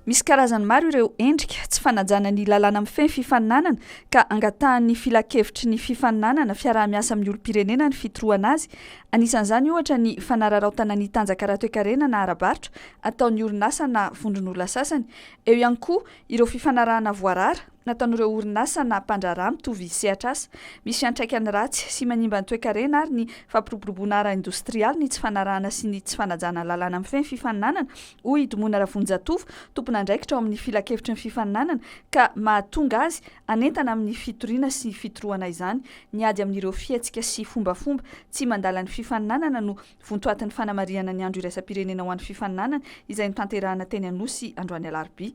Misy karazany maro ireo endrika tsy fanajana ny lalàna amin'ny feny fifaninanana ka angatahan'ny filankevitry ny fifaninanana fiaraha-miasa amin'ny olo-pirenena ny fitoroana azy. Anisan'izany ohatra ny fanararaotana ny tanjaka raha TOE-KARENA na ara-barotra ataon'ny orinasa na vondron'olona sasany. Eo ihany koa ireo fifanarahana voarara nataon'ireo orinasa na mpandraharaha mitovy sehatra asa. Misy fiantraikany ratsy sy manimba ny TOE-KARENA ary ny fampiroboroboana ara-industrialy ny tsy fanarahana sy ny tsy fanajana lalàna amin'ny feny fifaninanana hoy Domona Ravonjatovo tompona andraikitra ao amin'ny filankevitry ny fifaninanana ka mahatonga azy anentana amin'ny fitoriana sy fitoroana izany. Niady amin'ireo fihetsika sy fombafomba tsy mandala ny fifaninanana no vontoatin'ny fanamariana ny andro iraisam-pirenena ho an'ny fifaninanana izay notanterahana teny Nosy androany alarobia.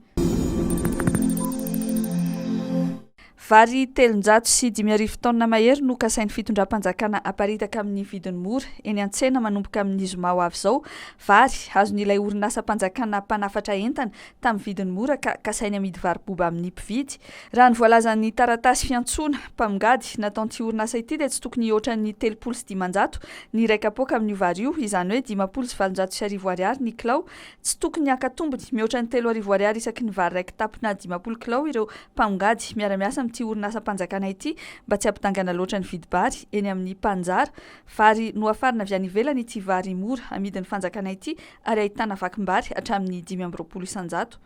Vary 350 taona mahery no kasain'ny fitondram-panjakana aparitaka amin'ny vidiny mora eny an-tsena manomboka amin'ny zoma ho avy izao. Vary azon'ilay orinasa panjakana mpanafatra entana tamin'ny vidiny mora ka kasainy amidy varoboba amin'ny mpividy. Raha ny voalazan'ny taratasy fiantsoana mpamongady nataon'ity orinasa ity dia tsy tokony ohatran'ny 700 ny iray kapoaka amin'ny vary io, izany hoe 500 ariary ny kilao. Tsy tokony hakatombony mihoatra ny 3 ariary isaky ny vary raiky tapona 50 kilao ireo mpamongady miara-miasa amin'ity orinasa panjakana ity mba tsy hampitangana loatra ny vidim-bary eny amin'ny mpanjara. Vary noafarina avy any ivelany ity vary mora amidin'ny fanjakana ity ary ahitana vakim-bary hatramin'ny 520 isan-jato.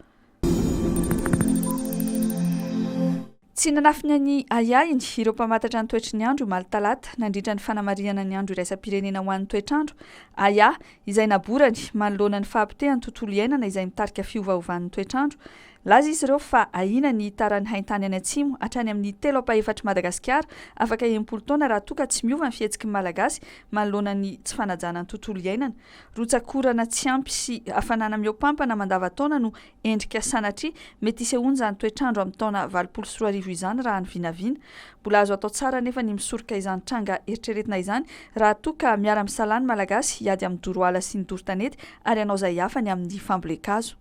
Tsy nanafiny any ayainy ireo mpamantatra ny toetry ny andro omaly talata nandritra ny fanamariana ny andro iraisam-pirenena ho an'ny toetrandro. Aya izay naborany manoloana ny fahampitehany tontolo iainana izay mitarika fiovaovan'ny toetrandro. Laza izy ireo fa ahina ny taran'ny haintany any Atsimo hatrany amin'ny 3 ampahefatry Madagasikara afaka 10 taona raha toa ka tsy miova ny fihetsiky ny malagasy manoloana ny tsy fanajana ny tontolo iainana. Rotsakorana tsy ampy sy hafanana miompampana mandavataona no endrika sanatria mety hisehoany izany toetrandro amin'ny taona 2024 izany raha ny vinavina. Mbola azo atao tsara nefa ny misoroka izany tranga eritreretina izany raha toa ka miara-misalany malagasy hiady amin'ny doroala sy ny doro-tanety ary anao izay hafany amin'ny fambolekazo.